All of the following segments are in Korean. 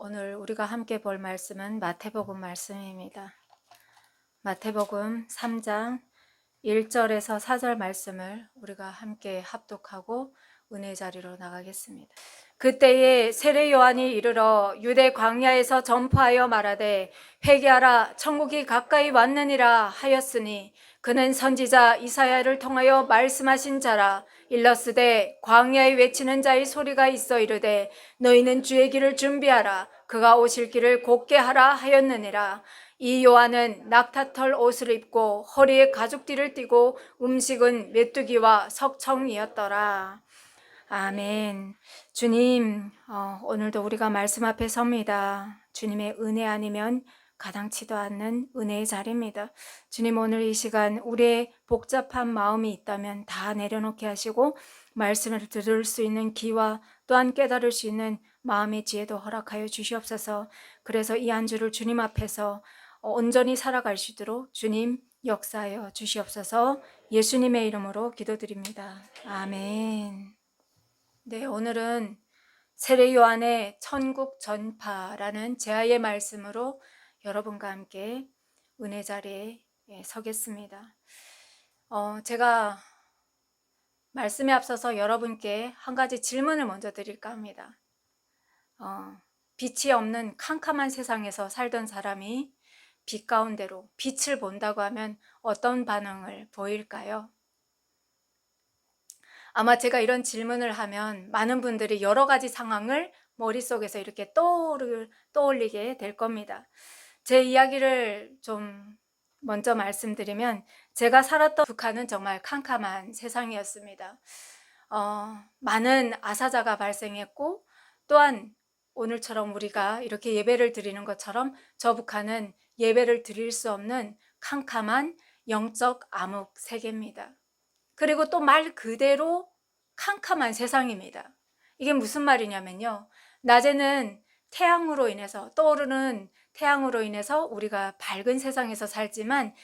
오늘 우리가 함께 볼 말씀은 마태복음 말씀입니다. 마태복음 3장 1절에서 4절 말씀을 우리가 함께 합독하고 은혜 자리로 나가겠습니다. 그때에 세례 요한이 이르러 유대 광야에서 전파하여 말하되 회개하라 천국이 가까이 왔느니라 하였으니 그는 선지자 이사야를 통하여 말씀하신 자라. 일러스되 광야에 외치는 자의 소리가 있어 이르되 너희는 주의 길을 준비하라 그가 오실 길을 곧게 하라 하였느니라. 이 요한은 낙타털 옷을 입고 허리에 가죽띠를 띠고 음식은 메뚜기와 석청이었더라. 아멘. 주님, 오늘도 우리가 말씀 앞에 섭니다. 주님의 은혜 아니면 가당치도 않는 은혜의 자리입니다. 주님, 오늘 이 시간 우리의 복잡한 마음이 있다면 다 내려놓게 하시고 말씀을 들을 수 있는 귀와 또한 깨달을 수 있는 마음의 지혜도 허락하여 주시옵소서. 그래서 이 한 주를 주님 앞에서 온전히 살아갈 수 있도록 주님 역사하여 주시옵소서. 예수님의 이름으로 기도드립니다. 아멘. 네, 오늘은 세례 요한의 천국 전파라는 제아의 말씀으로 여러분과 함께 은혜 자리에 서겠습니다. 제가 말씀에 앞서서 여러분께 한 가지 질문을 먼저 드릴까 합니다. 빛이 없는 캄캄한 세상에서 살던 사람이 빛 가운데로 빛을 본다고 하면 어떤 반응을 보일까요? 아마 제가 이런 질문을 하면 많은 분들이 여러 가지 상황을 머릿속에서 이렇게 떠올리게 될 겁니다. 제 이야기를 좀 먼저 말씀드리면 제가 살았던 북한은 정말 캄캄한 세상이었습니다. 많은 아사자가 발생했고 또한 오늘처럼 우리가 이렇게 예배를 드리는 것처럼 저 북한은 예배를 드릴 수 없는 캄캄한 영적 암흑 세계입니다. 그리고 또 말 그대로 캄캄한 세상입니다. 이게 무슨 말이냐면요. 낮에는 태양으로 인해서 떠오르는 태양으로 인해서 우리가 밝은 세상에서 살지만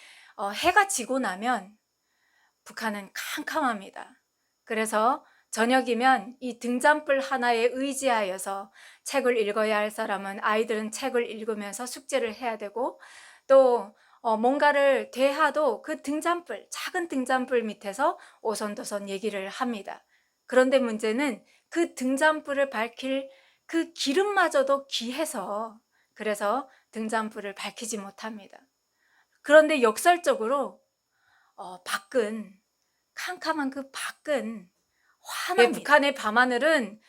해가 지고 나면 북한은 캄캄합니다. 그래서 저녁이면 이 등잔불 하나에 의지하여서 책을 읽어야 할 사람은 아이들은 책을 읽으면서 숙제를 해야 되고 또 뭔가를 대하도 그 등잔불, 작은 등잔불 밑에서 오손도손 얘기를 합니다. 그런데 문제는 그 등잔불을 밝힐 그 기름마저도 귀해서 그래서 등잔불을 밝히지 못합니다. 그런데 역설적으로 밖은 캄캄한 그 밖은 환합니다. 북한의 밤하늘은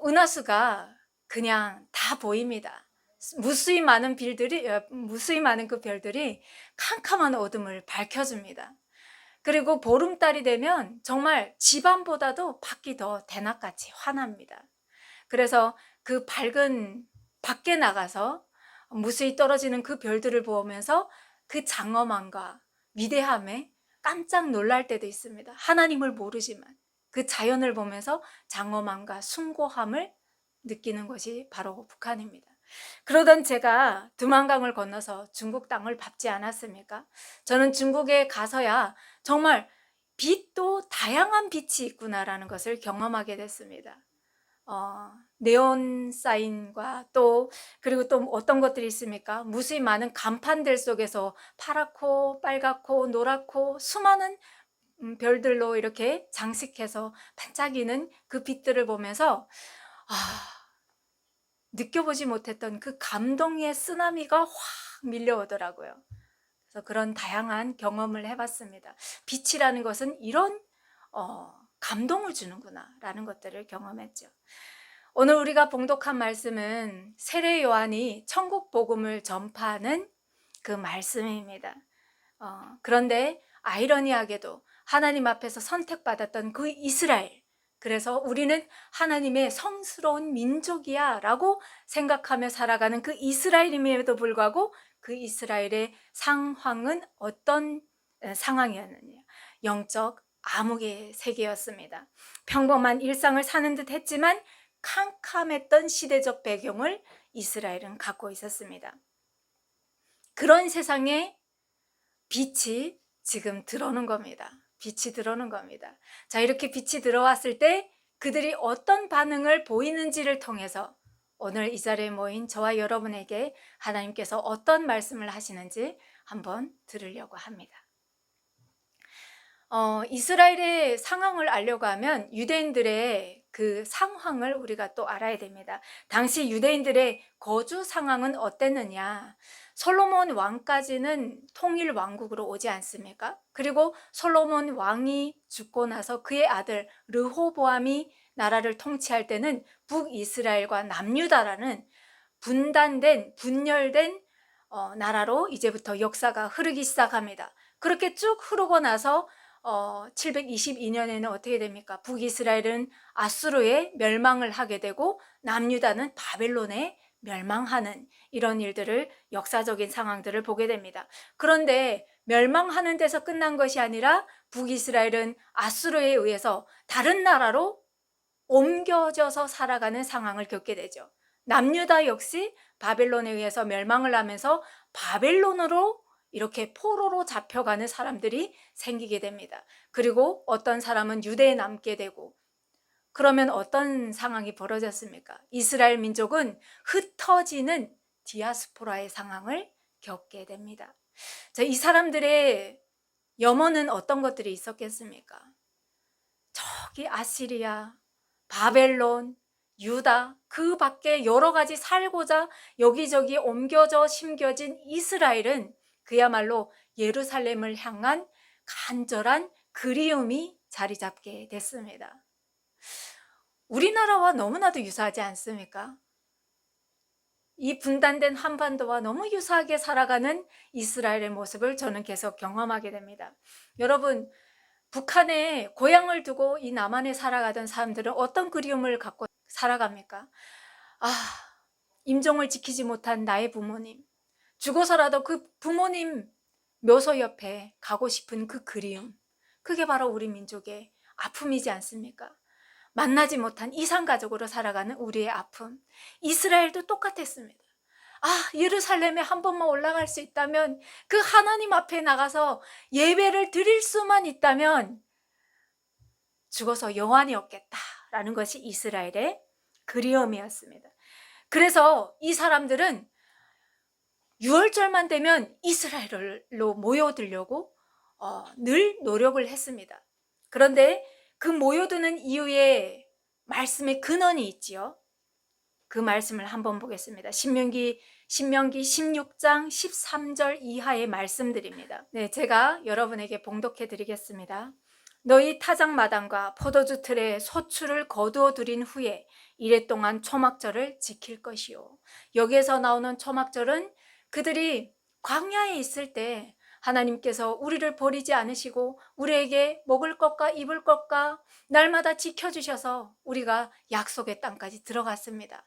은하수가 그냥 다 보입니다. 무수히 많은 그 별들이 캄캄한 어둠을 밝혀줍니다. 그리고 보름달이 되면 정말 집안보다도 밖이 더 대낮같이 환합니다. 그래서 그 밝은 밖에 나가서 무수히 떨어지는 그 별들을 보면서 그 장엄함과 위대함에 깜짝 놀랄 때도 있습니다. 하나님을 모르지만 그 자연을 보면서 장엄함과 숭고함을 느끼는 것이 바로 북한입니다. 그러던 제가 두만강을 건너서 중국 땅을 밟지 않았습니까? 저는 중국에 가서야 정말 빛도 다양한 빛이 있구나라는 것을 경험하게 됐습니다. 네온 사인과 그리고 또 어떤 것들이 있습니까? 무수히 많은 간판들 속에서 파랗고 빨갛고 노랗고 수많은 별들로 이렇게 장식해서 반짝이는 그 빛들을 보면서 느껴보지 못했던 그 감동의 쓰나미가 확 밀려오더라고요. 그래서 그런 다양한 경험을 해봤습니다. 빛이라는 것은 이런 감동을 주는구나 라는 것들을 경험했죠. 오늘 우리가 봉독한 말씀은 세례 요한이 천국 복음을 전파하는 그 말씀입니다. 그런데 아이러니하게도 하나님 앞에서 선택받았던 그 이스라엘, 그래서 우리는 하나님의 성스러운 민족이야 라고 생각하며 살아가는 그 이스라엘임에도 불구하고 그 이스라엘의 상황은 어떤 상황이었느냐? 영적 암흑의 세계였습니다. 평범한 일상을 사는 듯 했지만 캄캄했던 시대적 배경을 이스라엘은 갖고 있었습니다. 그런 세상에 빛이 지금 들어오는 겁니다. 빛이 들어오는 겁니다. 자, 이렇게 빛이 들어왔을 때 그들이 어떤 반응을 보이는지를 통해서 오늘 이 자리에 모인 저와 여러분에게 하나님께서 어떤 말씀을 하시는지 한번 들으려고 합니다. 이스라엘의 상황을 알려고 하면 유대인들의 그 상황을 우리가 또 알아야 됩니다. 당시 유대인들의 거주 상황은 어땠느냐? 솔로몬 왕까지는 통일 왕국으로 오지 않습니까? 그리고 솔로몬 왕이 죽고 나서 그의 아들 르호보암이 나라를 통치할 때는 북이스라엘과 남유다라는 분열된 나라로 이제부터 역사가 흐르기 시작합니다. 그렇게 쭉 흐르고 나서 722년에는 어떻게 됩니까? 북이스라엘은 아수르에 멸망을 하게 되고 남유다는 바벨론에 멸망하는 이런 일들을, 역사적인 상황들을 보게 됩니다. 그런데 멸망하는 데서 끝난 것이 아니라 북이스라엘은 아수르에 의해서 다른 나라로 옮겨져서 살아가는 상황을 겪게 되죠. 남유다 역시 바벨론에 의해서 멸망을 하면서 바벨론으로 이렇게 포로로 잡혀가는 사람들이 생기게 됩니다. 그리고 어떤 사람은 유대에 남게 되고, 그러면 어떤 상황이 벌어졌습니까? 이스라엘 민족은 흩어지는 디아스포라의 상황을 겪게 됩니다. 자, 이 사람들의 염원은 어떤 것들이 있었겠습니까? 저기 아시리아, 바벨론, 유다, 그 밖에 여러 가지 살고자 여기저기 옮겨져 심겨진 이스라엘은 그야말로 예루살렘을 향한 간절한 그리움이 자리 잡게 됐습니다. 우리나라와 너무나도 유사하지 않습니까? 이 분단된 한반도와 너무 유사하게 살아가는 이스라엘의 모습을 저는 계속 경험하게 됩니다. 여러분, 북한에 고향을 두고 이 남한에 살아가던 사람들은 어떤 그리움을 갖고 살아갑니까? 임종을 지키지 못한 나의 부모님, 죽어서라도 그 부모님 묘소 옆에 가고 싶은 그 그리움, 그게 바로 우리 민족의 아픔이지 않습니까? 만나지 못한 이산가족으로 살아가는 우리의 아픔. 이스라엘도 똑같았습니다. 예루살렘에 한 번만 올라갈 수 있다면, 그 하나님 앞에 나가서 예배를 드릴 수만 있다면 죽어서 영원히 없겠다라는 것이 이스라엘의 그리움이었습니다. 그래서 이 사람들은 유월절만 되면 이스라엘로 모여들려고 늘 노력을 했습니다. 그런데 그 모여드는 이유에 말씀의 근원이 있지요. 그 말씀을 한번 보겠습니다. 신명기 16장 13절 이하의 말씀들입니다. 네, 제가 여러분에게 봉독해 드리겠습니다. 너희 타작마당과 포도주 틀에 소출을 거두어 들인 후에 이래 동안 초막절을 지킬 것이요. 여기에서 나오는 초막절은 그들이 광야에 있을 때 하나님께서 우리를 버리지 않으시고 우리에게 먹을 것과 입을 것과 날마다 지켜주셔서 우리가 약속의 땅까지 들어갔습니다.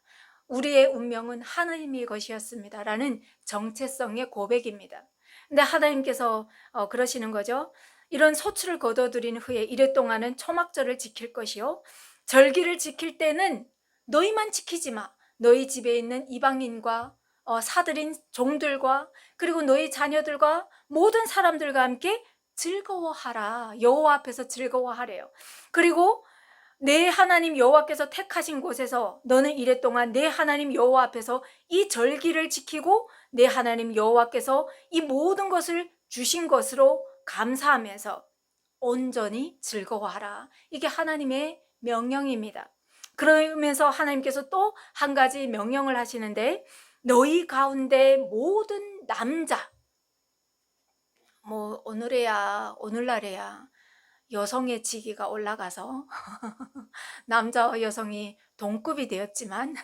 우리의 운명은 하나님의 것이었습니다 라는 정체성의 고백입니다. 근데 하나님께서 그러시는 거죠. 이런 소출을 거둬들인 후에 이래 동안은 초막절을 지킬 것이요, 절기를 지킬 때는 너희만 지키지 마. 너희 집에 있는 이방인과 사들인 종들과 그리고 너희 자녀들과 모든 사람들과 함께 즐거워하라. 여호와 앞에서 즐거워하래요. 그리고 내 하나님 여호와께서 택하신 곳에서 너는 이래 동안 내 하나님 여호와 앞에서 이 절기를 지키고 내 하나님 여호와께서 이 모든 것을 주신 것으로 감사하면서 온전히 즐거워하라. 이게 하나님의 명령입니다. 그러면서 하나님께서 또 한 가지 명령을 하시는데, 너희 가운데 모든 남자, 오늘날에야 여성의 지위가 올라가서 남자와 여성이 동급이 되었지만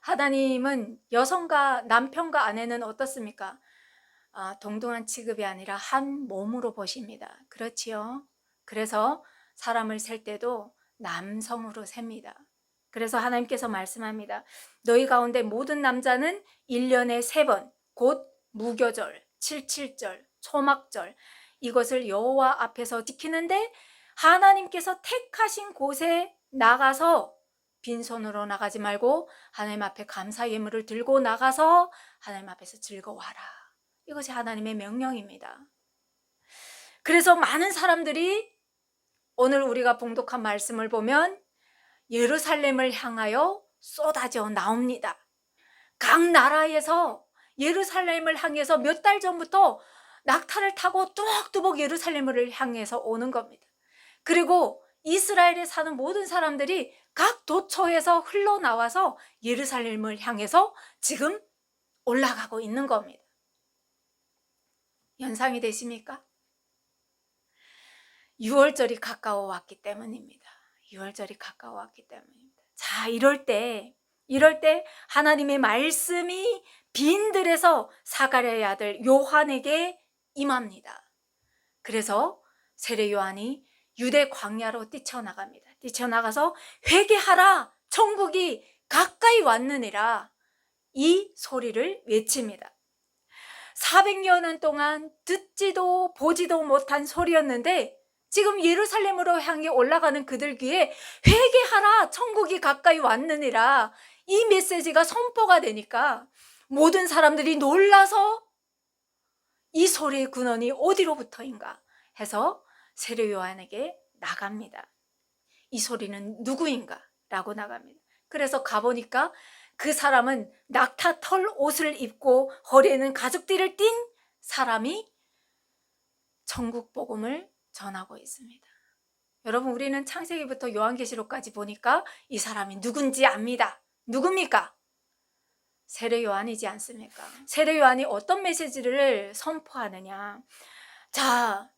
하나님은 여성과 남편과 아내는 어떻습니까? 동등한 취급이 아니라 한 몸으로 보십니다. 그렇지요? 그래서 사람을 셀 때도 남성으로 셉니다. 그래서 하나님께서 말씀합니다. 너희 가운데 모든 남자는 1년에 3번, 곧 무교절, 칠칠절, 초막절, 이것을 여호와 앞에서 지키는데, 하나님께서 택하신 곳에 나가서 빈손으로 나가지 말고 하나님 앞에 감사 예물을 들고 나가서 하나님 앞에서 즐거워하라. 이것이 하나님의 명령입니다. 그래서 많은 사람들이 오늘 우리가 봉독한 말씀을 보면 예루살렘을 향하여 쏟아져 나옵니다. 각 나라에서 예루살렘을 향해서 몇 달 전부터 낙타를 타고 뚜벅뚜벅 예루살렘을 향해서 오는 겁니다. 그리고 이스라엘에 사는 모든 사람들이 각 도처에서 흘러나와서 예루살렘을 향해서 지금 올라가고 있는 겁니다. 연상이 되십니까? 6월절이 가까워 왔기 때문입니다. 6월절이 가까워 왔기 때문입니다. 자, 이럴 때 하나님의 말씀이 빈들에서 사가랴의 아들 요한에게 임합니다. 그래서 세례 요한이 유대 광야로 뛰쳐나갑니다. 뛰쳐나가서 회개하라, 천국이 가까이 왔느니라, 이 소리를 외칩니다. 400여 동안 듣지도 보지도 못한 소리였는데 지금 예루살렘으로 향해 올라가는 그들 귀에 회개하라, 천국이 가까이 왔느니라, 이 메시지가 선포가 되니까 모든 사람들이 놀라서 이 소리의 근원이 어디로부터인가 해서 세례 요한에게 나갑니다. 이 소리는 누구인가? 라고 나갑니다. 그래서 가보니까 그 사람은 낙타 털 옷을 입고 허리에는 가죽띠를 띤 사람이 천국 복음을 전하고 있습니다. 여러분, 우리는 창세기부터 요한계시록까지 보니까 이 사람이 누군지 압니다. 누굽니까? 세례 요한이지 않습니까? 세례 요한이 어떤 메시지를 선포하느냐? 자,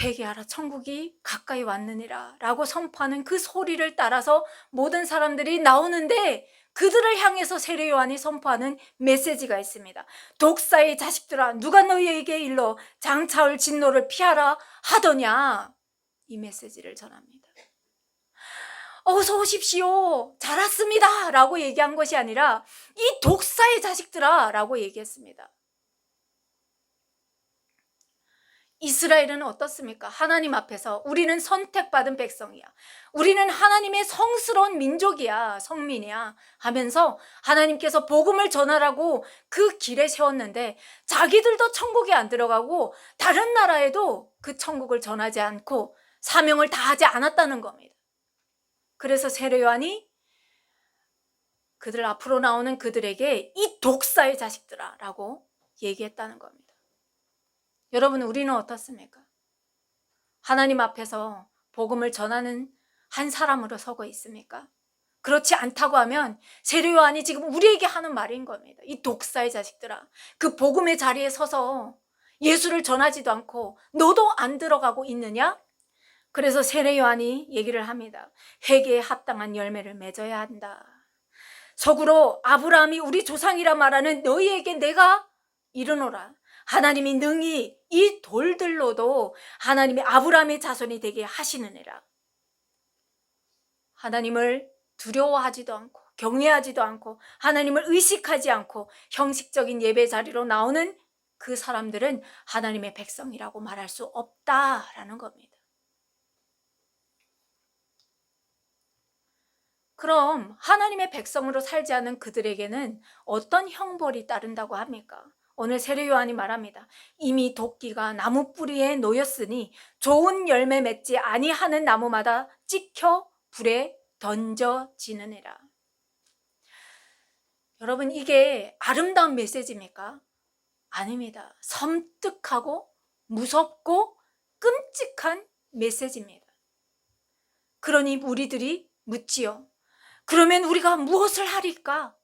회개하라, 천국이 가까이 왔느니라 라고 선포하는 그 소리를 따라서 모든 사람들이 나오는데 그들을 향해서 세례 요한이 선포하는 메시지가 있습니다. 독사의 자식들아, 누가 너희에게 일러 장차올 진노를 피하라 하더냐? 이 메시지를 전합니다. 어서 오십시오, 잘 왔습니다 라고 얘기한 것이 아니라 이 독사의 자식들아 라고 얘기했습니다. 이스라엘은 어떻습니까? 하나님 앞에서 우리는 선택받은 백성이야, 우리는 하나님의 성스러운 민족이야, 성민이야 하면서 하나님께서 복음을 전하라고 그 길에 세웠는데 자기들도 천국에 안 들어가고 다른 나라에도 그 천국을 전하지 않고 사명을 다하지 않았다는 겁니다. 그래서 세례 요한이 그들 앞으로 나오는 그들에게 이 독사의 자식들아 라고 얘기했다는 겁니다. 여러분, 우리는 어떻습니까? 하나님 앞에서 복음을 전하는 한 사람으로 서고 있습니까? 그렇지 않다고 하면 세례 요한이 지금 우리에게 하는 말인 겁니다. 이 독사의 자식들아, 그 복음의 자리에 서서 예수를 전하지도 않고 너도 안 들어가고 있느냐? 그래서 세례 요한이 얘기를 합니다. 회개에 합당한 열매를 맺어야 한다. 속으로 아브라함이 우리 조상이라 말하는 너희에게 내가 이르노라. 하나님이 능히 이 돌들로도 하나님이 아브라함의 자손이 되게 하시느니라. 하나님을 두려워하지도 않고 경외하지도 않고 하나님을 의식하지 않고 형식적인 예배 자리로 나오는 그 사람들은 하나님의 백성이라고 말할 수 없다라는 겁니다. 그럼 하나님의 백성으로 살지 않은 그들에게는 어떤 형벌이 따른다고 합니까? 오늘 세례 요한이 말합니다. 이미 도끼가 나무 뿌리에 놓였으니 좋은 열매 맺지 아니하는 나무마다 찍혀 불에 던져지느니라. 여러분, 이게 아름다운 메시지입니까? 아닙니다. 섬뜩하고 무섭고 끔찍한 메시지입니다. 그러니 우리들이 묻지요. 그러면 우리가 무엇을 하리까?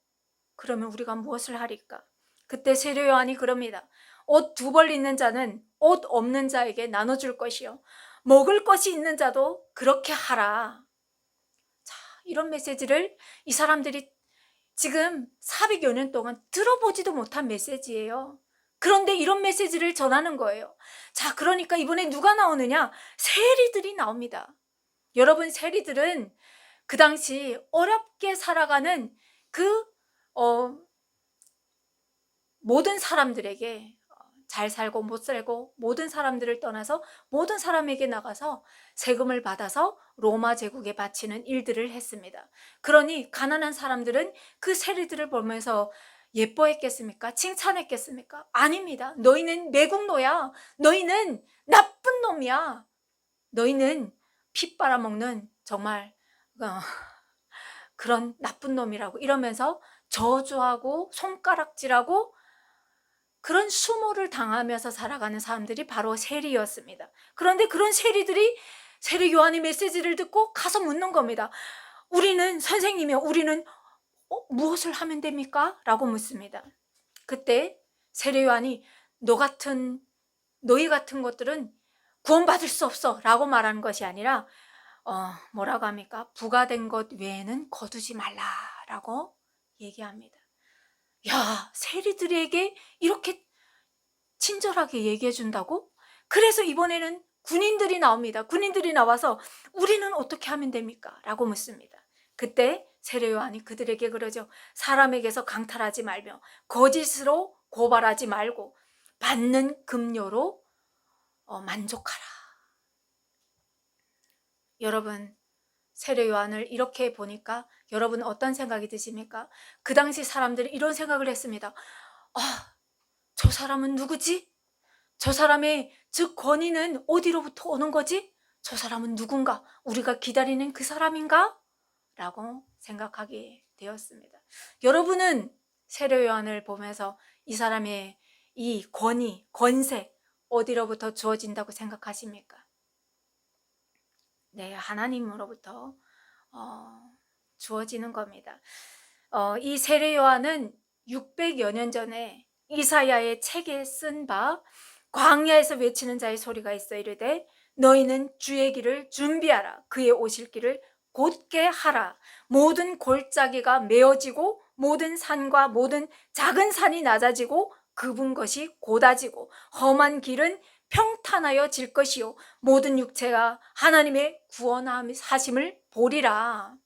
그때 세례 요한이 그럽니다. 옷 2벌 있는 자는 옷 없는 자에게 나눠줄 것이요, 먹을 것이 있는 자도 그렇게 하라. 자, 이런 메시지를 이 사람들이 지금 400여 년 동안 들어보지도 못한 메시지예요. 그런데 이런 메시지를 전하는 거예요. 자, 그러니까 이번에 누가 나오느냐? 세리들이 나옵니다. 여러분, 세리들은 그 당시 어렵게 살아가는 그 모든 사람들에게 잘 살고 못 살고 모든 사람들을 떠나서 모든 사람에게 나가서 세금을 받아서 로마 제국에 바치는 일들을 했습니다. 그러니 가난한 사람들은 그 세리들을 보면서 예뻐했겠습니까? 칭찬했겠습니까? 아닙니다. 너희는 매국노야. 너희는 나쁜 놈이야. 너희는 피 빨아먹는 정말 그런 나쁜 놈이라고 이러면서 저주하고 손가락질하고 그런 수모를 당하면서 살아가는 사람들이 바로 세리였습니다. 그런데 그런 세리들이 세리 요한의 메시지를 듣고 가서 묻는 겁니다. 우리는 선생님이요, 우리는 무엇을 하면 됩니까? 라고 묻습니다. 그때 세례 요한이 너희 같은 것들은 구원받을 수 없어 라고 말하는 것이 아니라 뭐라고 합니까? 부가된 것 외에는 거두지 말라라고 얘기합니다. 야, 세리들에게 이렇게 친절하게 얘기해 준다고? 그래서 이번에는 군인들이 나옵니다. 군인들이 나와서 우리는 어떻게 하면 됩니까? 라고 묻습니다. 그때 세례 요한이 그들에게 그러죠. 사람에게서 강탈하지 말며 거짓으로 고발하지 말고 받는 급료로 만족하라. 여러분, 세례 요한을 이렇게 보니까 여러분 어떤 생각이 드십니까? 그 당시 사람들이 이런 생각을 했습니다. 저 사람은 누구지? 저 사람의 즉 권위는 어디로부터 오는 거지? 저 사람은 누군가? 우리가 기다리는 그 사람인가? 라고 생각하게 되었습니다. 여러분은 세례 요한을 보면서 이 사람의 이 권위, 권세 어디로부터 주어진다고 생각하십니까? 네, 하나님으로부터 주어지는 겁니다. 이 세례 요한은 600여 년 전에 이사야의 책에 쓴 바 광야에서 외치는 자의 소리가 있어 이르되 너희는 주의 길을 준비하라. 그의 오실 길을 곧게 하라. 모든 골짜기가 메어지고 모든 산과 모든 작은 산이 낮아지고 그분 것이 곧아지고 험한 길은 평탄하여 질 것이요 모든 육체가 하나님의 구원하심을 보리라.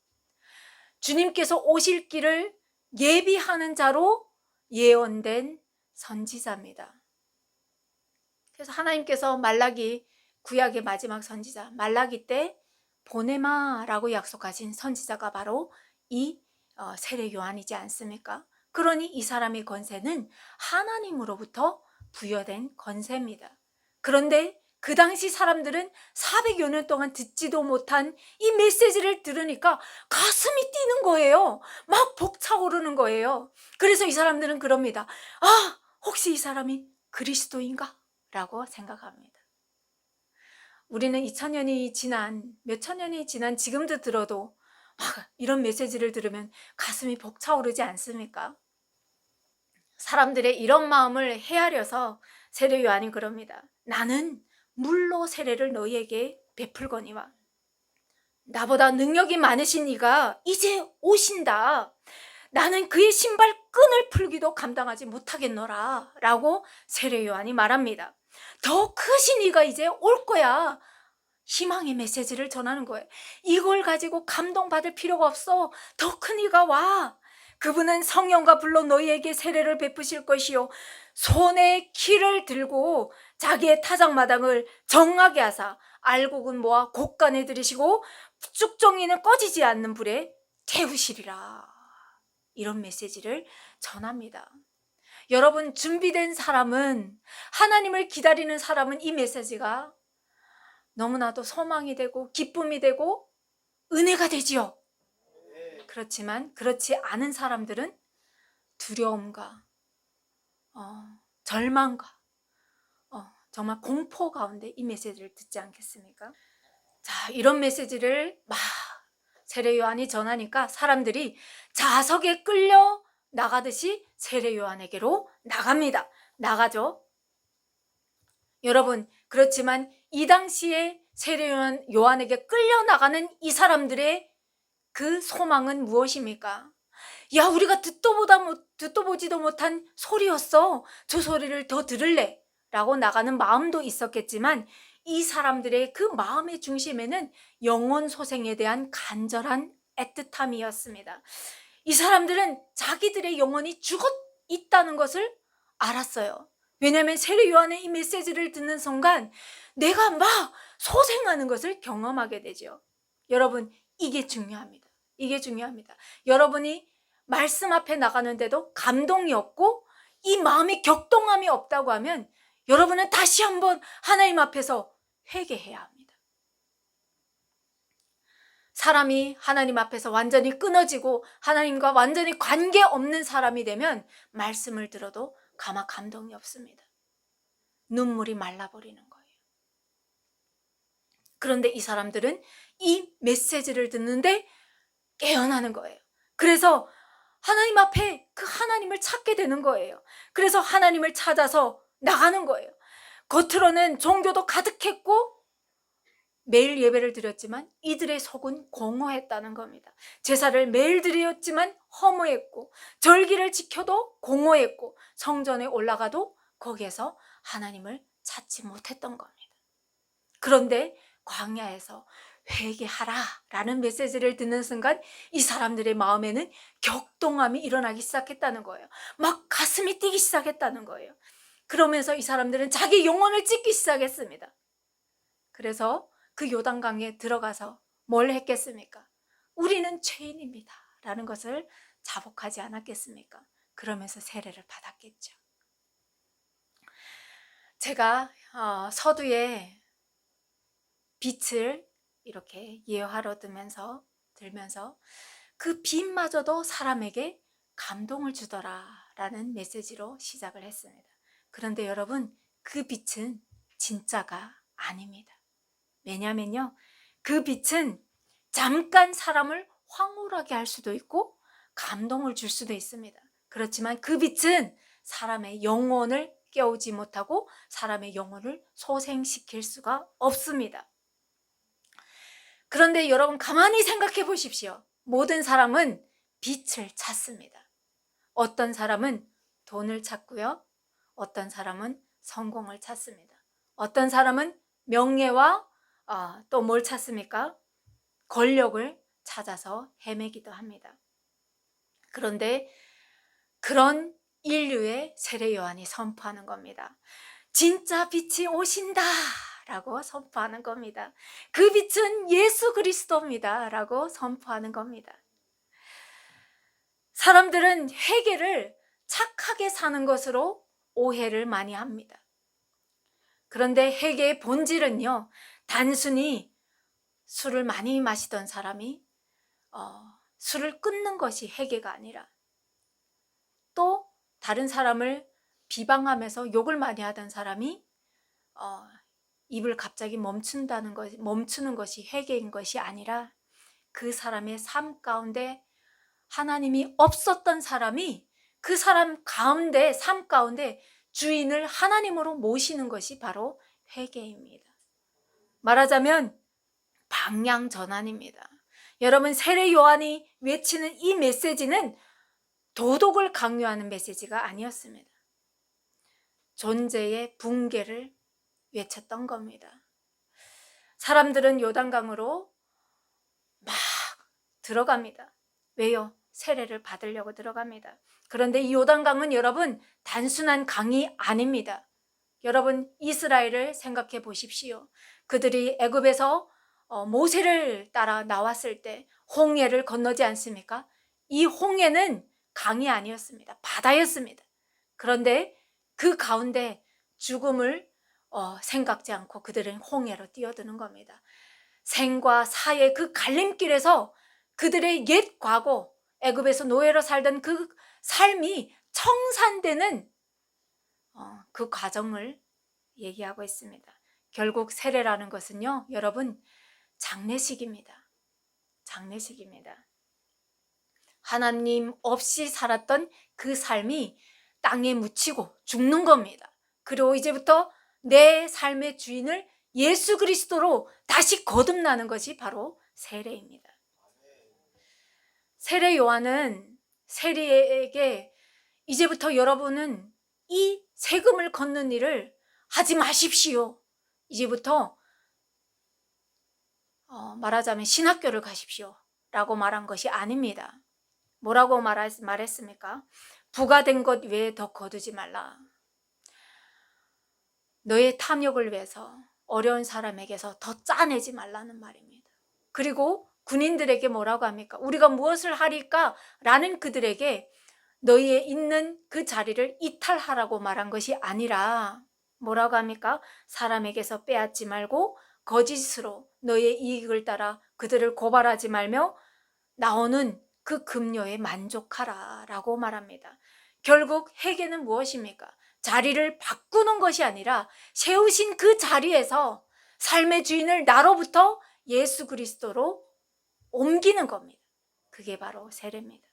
주님께서 오실 길을 예비하는 자로 예언된 선지자입니다. 그래서 하나님께서 말라기 구약의 마지막 선지자 말라기 때 보내마라고 약속하신 선지자가 바로 이 세례 요한이지 않습니까? 그러니 이 사람의 권세는 하나님으로부터 부여된 권세입니다. 그런데 그 당시 사람들은 400여 년 동안 듣지도 못한 이 메시지를 들으니까 가슴이 뛰는 거예요. 막 벅차오르는 거예요. 그래서 이 사람들은 그럽니다. 혹시 이 사람이 그리스도인가? 라고 생각합니다. 우리는 2000년이 지난, 몇천 년이 지난 지금도 들어도 이런 메시지를 들으면 가슴이 벅차오르지 않습니까? 사람들의 이런 마음을 헤아려서 세례 요한이 그럽니다. 나는 물로 세례를 너희에게 베풀거니와 나보다 능력이 많으신 이가 이제 오신다. 나는 그의 신발 끈을 풀기도 감당하지 못하겠노라 라고 세례 요한이 말합니다. 더 크신 이가 이제 올 거야. 희망의 메시지를 전하는 거예요. 이걸 가지고 감동받을 필요가 없어. 더 큰 이가 와. 그분은 성령과 불로 너희에게 세례를 베푸실 것이요 손에 키를 들고 자기의 타작마당을 정하게 하사 알곡은 모아 곡간에 들이시고 쭉정이는 꺼지지 않는 불에 태우시리라. 이런 메시지를 전합니다. 여러분, 준비된 사람은, 하나님을 기다리는 사람은 이 메시지가 너무나도 소망이 되고 기쁨이 되고 은혜가 되지요. 그렇지만 그렇지 않은 사람들은 두려움과 절망과 정말 공포 가운데 이 메시지를 듣지 않겠습니까? 자, 이런 메시지를 막 세례 요한이 전하니까 사람들이 자석에 끌려 나가듯이 세례 요한에게로 나갑니다. 나가죠. 여러분, 그렇지만 이 당시에 세례 요한에게 끌려 나가는 이 사람들의 그 소망은 무엇입니까? 야, 우리가 듣도 보지도 못한 소리였어. 저 소리를 더 들을래. 라고 나가는 마음도 있었겠지만 이 사람들의 그 마음의 중심에는 영혼 소생에 대한 간절한 애틋함이었습니다. 이 사람들은 자기들의 영혼이 죽어 있다는 것을 알았어요. 왜냐하면 세례 요한의 이 메시지를 듣는 순간 내가 막 소생하는 것을 경험하게 되죠. 여러분, 이게 중요합니다. 이게 중요합니다. 여러분이 말씀 앞에 나가는데도 감동이 없고 이 마음이 격동함이 없다고 하면 여러분은 다시 한번 하나님 앞에서 회개해야 합니다. 사람이 하나님 앞에서 완전히 끊어지고 하나님과 완전히 관계없는 사람이 되면 말씀을 들어도 가마 감동이 없습니다. 눈물이 말라버리는 거예요. 그런데 이 사람들은 이 메시지를 듣는데 깨어나는 거예요. 그래서 하나님 앞에 그 하나님을 찾게 되는 거예요. 그래서 하나님을 찾아서 나가는 거예요. 겉으로는 종교도 가득했고 매일 예배를 드렸지만 이들의 속은 공허했다는 겁니다. 제사를 매일 드렸지만 허무했고 절기를 지켜도 공허했고 성전에 올라가도 거기에서 하나님을 찾지 못했던 겁니다. 그런데 광야에서 회개하라 라는 메시지를 듣는 순간 이 사람들의 마음에는 격동함이 일어나기 시작했다는 거예요. 막 가슴이 뛰기 시작했다는 거예요. 그러면서 이 사람들은 자기 영혼을 찢기 시작했습니다. 그래서 그 요단강에 들어가서 뭘 했겠습니까? 우리는 죄인입니다 라는 것을 자복하지 않았겠습니까? 그러면서 세례를 받았겠죠. 제가 서두에 빛을 이렇게 예화로 들면서 그 빛마저도 사람에게 감동을 주더라 라는 메시지로 시작을 했습니다. 그런데 여러분, 그 빛은 진짜가 아닙니다. 왜냐면요, 그 빛은 잠깐 사람을 황홀하게 할 수도 있고 감동을 줄 수도 있습니다. 그렇지만 그 빛은 사람의 영혼을 깨우지 못하고 사람의 영혼을 소생시킬 수가 없습니다. 그런데 여러분 가만히 생각해 보십시오. 모든 사람은 빛을 찾습니다. 어떤 사람은 돈을 찾고요. 어떤 사람은 성공을 찾습니다. 어떤 사람은 명예와 또 뭘 찾습니까? 권력을 찾아서 헤매기도 합니다. 그런데 그런 인류의 세례 요한이 선포하는 겁니다. 진짜 빛이 오신다 라고 선포하는 겁니다. 그 빛은 예수 그리스도입니다 라고 선포하는 겁니다. 사람들은 회개를 착하게 사는 것으로 오해를 많이 합니다. 그런데 회개의 본질은요, 단순히 술을 많이 마시던 사람이 술을 끊는 것이 회개가 아니라 또 다른 사람을 비방하면서 욕을 많이 하던 사람이 입을 갑자기 멈추는 것이 회개인 것이 아니라 그 사람의 삶 가운데 하나님이 없었던 사람이 그 사람 가운데, 삶 가운데 주인을 하나님으로 모시는 것이 바로 회개입니다. 말하자면 방향 전환입니다. 여러분, 세례 요한이 외치는 이 메시지는 도덕을 강요하는 메시지가 아니었습니다. 존재의 붕괴를 외쳤던 겁니다. 사람들은 요단강으로 막 들어갑니다. 왜요? 세례를 받으려고 들어갑니다. 그런데 이 요단강은 여러분 단순한 강이 아닙니다. 여러분, 이스라엘을 생각해 보십시오. 그들이 애굽에서 모세를 따라 나왔을 때 홍해를 건너지 않습니까? 이 홍해는 강이 아니었습니다. 바다였습니다. 그런데 그 가운데 죽음을 생각지 않고 그들은 홍해로 뛰어드는 겁니다. 생과 사의 그 갈림길에서 그들의 옛 과거, 애굽에서 노예로 살던 그 삶이 청산되는 그 과정을 얘기하고 있습니다. 결국 세례라는 것은요, 여러분, 장례식입니다. 장례식입니다. 하나님 없이 살았던 그 삶이 땅에 묻히고 죽는 겁니다. 그리고 이제부터 내 삶의 주인을 예수 그리스도로 다시 거듭나는 것이 바로 세례입니다. 세례 요한은 세리에게 이제부터 여러분은 이 세금을 걷는 일을 하지 마십시오. 이제부터 말하자면 신학교를 가십시오 라고 말한 것이 아닙니다. 뭐라고 말했습니까? 부가된 것 외에 더 거두지 말라. 너의 탐욕을 위해서 어려운 사람에게서 더 짜내지 말라는 말입니다. 그리고 군인들에게 뭐라고 합니까? 우리가 무엇을 하리까? 라는 그들에게 너희의 있는 그 자리를 이탈하라고 말한 것이 아니라 뭐라고 합니까? 사람에게서 빼앗지 말고 거짓으로 너의 이익을 따라 그들을 고발하지 말며 나오는 그 급료에 만족하라 라고 말합니다. 결국 회개는 무엇입니까? 자리를 바꾸는 것이 아니라 세우신 그 자리에서 삶의 주인을 나로부터 예수 그리스도로 옮기는 겁니다. 그게 바로 세례입니다.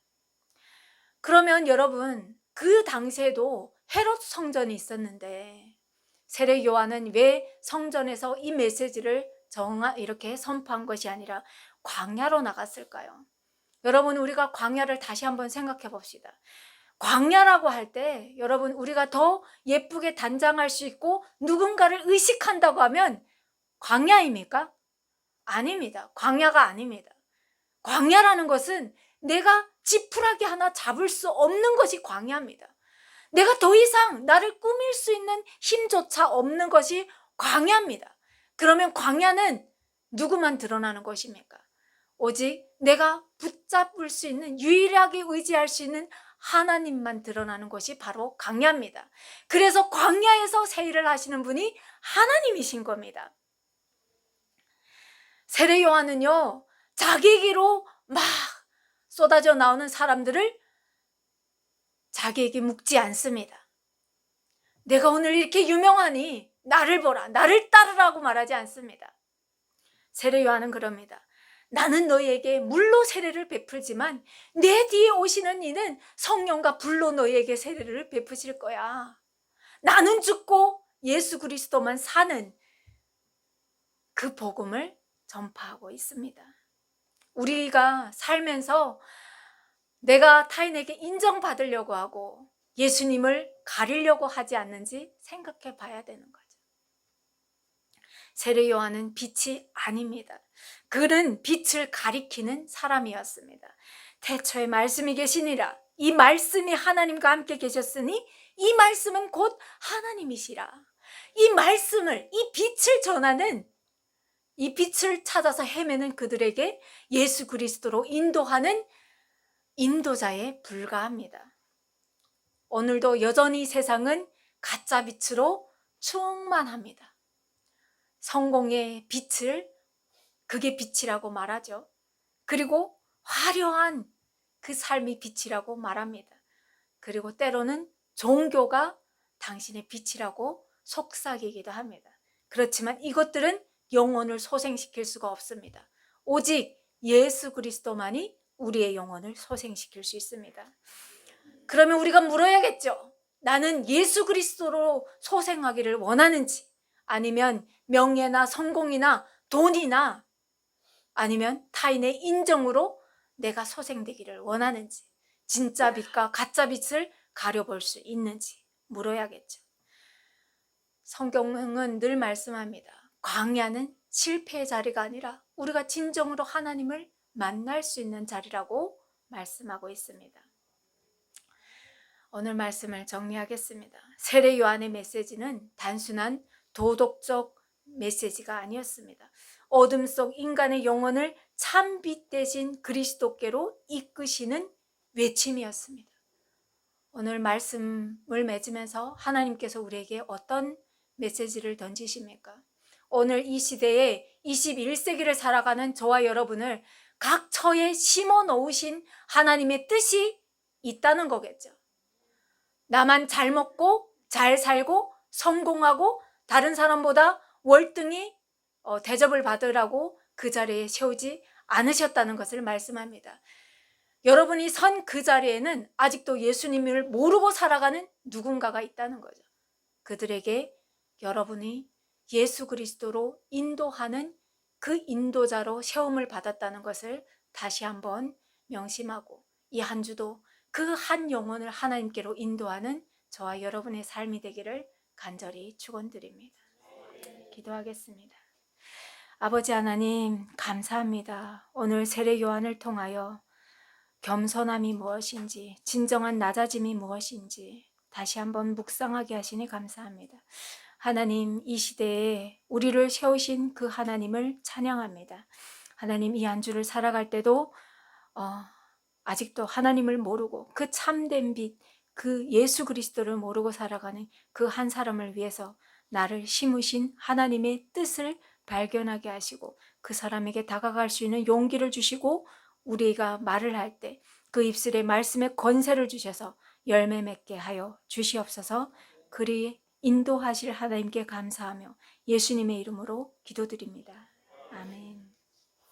그러면 여러분, 그 당시에도 헤롯 성전이 있었는데 세례 요한은 왜 성전에서 이 메시지를 이렇게 선포한 것이 아니라 광야로 나갔을까요? 여러분, 우리가 광야를 다시 한번 생각해 봅시다. 광야라고 할 때 여러분, 우리가 더 예쁘게 단장할 수 있고 누군가를 의식한다고 하면 광야입니까? 아닙니다. 광야가 아닙니다. 광야라는 것은 내가 지푸라기 하나 잡을 수 없는 것이 광야입니다. 내가 더 이상 나를 꾸밀 수 있는 힘조차 없는 것이 광야입니다. 그러면 광야는 누구만 드러나는 것입니까? 오직 내가 붙잡을 수 있는, 유일하게 의지할 수 있는 하나님만 드러나는 것이 바로 광야입니다. 그래서 광야에서 세일을 하시는 분이 하나님이신 겁니다. 세례 요한은요, 자기에게로 막 쏟아져 나오는 사람들을 자기에게 묵지 않습니다. 내가 오늘 이렇게 유명하니 나를 보라, 나를 따르라고 말하지 않습니다. 세례 요한은 그럽니다. 나는 너희에게 물로 세례를 베풀지만 내 뒤에 오시는 이는 성령과 불로 너희에게 세례를 베푸실 거야. 나는 죽고 예수 그리스도만 사는 그 복음을 전파하고 있습니다. 우리가 살면서 내가 타인에게 인정받으려고 하고 예수님을 가리려고 하지 않는지 생각해 봐야 되는 거죠. 세례 요한은 빛이 아닙니다. 그는 빛을 가리키는 사람이었습니다. 태초에 말씀이 계시니라. 이 말씀이 하나님과 함께 계셨으니 이 말씀은 곧 하나님이시라. 이 말씀을, 이 빛을 전하는, 이 빛을 찾아서 헤매는 그들에게 예수 그리스도로 인도하는 인도자에 불과합니다. 오늘도 여전히 세상은 가짜 빛으로 충만합니다. 성공의 빛을, 그게 빛이라고 말하죠. 그리고 화려한 그 삶이 빛이라고 말합니다. 그리고 때로는 종교가 당신의 빛이라고 속삭이기도 합니다. 그렇지만 이것들은 영혼을 소생시킬 수가 없습니다. 오직 예수 그리스도만이 우리의 영혼을 소생시킬 수 있습니다. 그러면 우리가 물어야겠죠. 나는 예수 그리스도로 소생하기를 원하는지, 아니면 명예나 성공이나 돈이나 아니면 타인의 인정으로 내가 소생되기를 원하는지, 진짜 빛과 가짜 빛을 가려볼 수 있는지 물어야겠죠. 성경은 늘 말씀합니다. 광야는 실패의 자리가 아니라 우리가 진정으로 하나님을 만날 수 있는 자리라고 말씀하고 있습니다. 오늘 말씀을 정리하겠습니다. 세례 요한의 메시지는 단순한 도덕적 메시지가 아니었습니다. 어둠 속 인간의 영혼을 참빛 대신 그리스도께로 이끄시는 외침이었습니다. 오늘 말씀을 맺으면서 하나님께서 우리에게 어떤 메시지를 던지십니까? 오늘 이 시대에 21세기를 살아가는 저와 여러분을 각 처에 심어 놓으신 하나님의 뜻이 있다는 거겠죠. 나만 잘 먹고 잘 살고 성공하고 다른 사람보다 월등히 대접을 받으라고 그 자리에 세우지 않으셨다는 것을 말씀합니다. 여러분이 선 그 자리에는 아직도 예수님을 모르고 살아가는 누군가가 있다는 거죠. 그들에게 여러분이 예수 그리스도로 인도하는 그 인도자로 세움을 받았다는 것을 다시 한번 명심하고, 이 한 주도 그 한 영혼을 하나님께로 인도하는 저와 여러분의 삶이 되기를 간절히 축원드립니다. 기도하겠습니다. 아버지 하나님, 감사합니다. 오늘 세례 요한을 통하여 겸손함이 무엇인지, 진정한 낮아짐이 무엇인지 다시 한번 묵상하게 하시니 감사합니다. 하나님, 이 시대에 우리를 세우신 그 하나님을 찬양합니다. 하나님, 이 한 주를 살아갈 때도 아직도 하나님을 모르고 그 참된 빛, 그 예수 그리스도를 모르고 살아가는 그 한 사람을 위해서 나를 심으신 하나님의 뜻을 발견하게 하시고 그 사람에게 다가갈 수 있는 용기를 주시고 우리가 말을 할 때 그 입술에 말씀의 권세를 주셔서 열매 맺게 하여 주시옵소서. 그리 인도하실 하나님께 감사하며 예수님의 이름으로 기도드립니다. 아멘.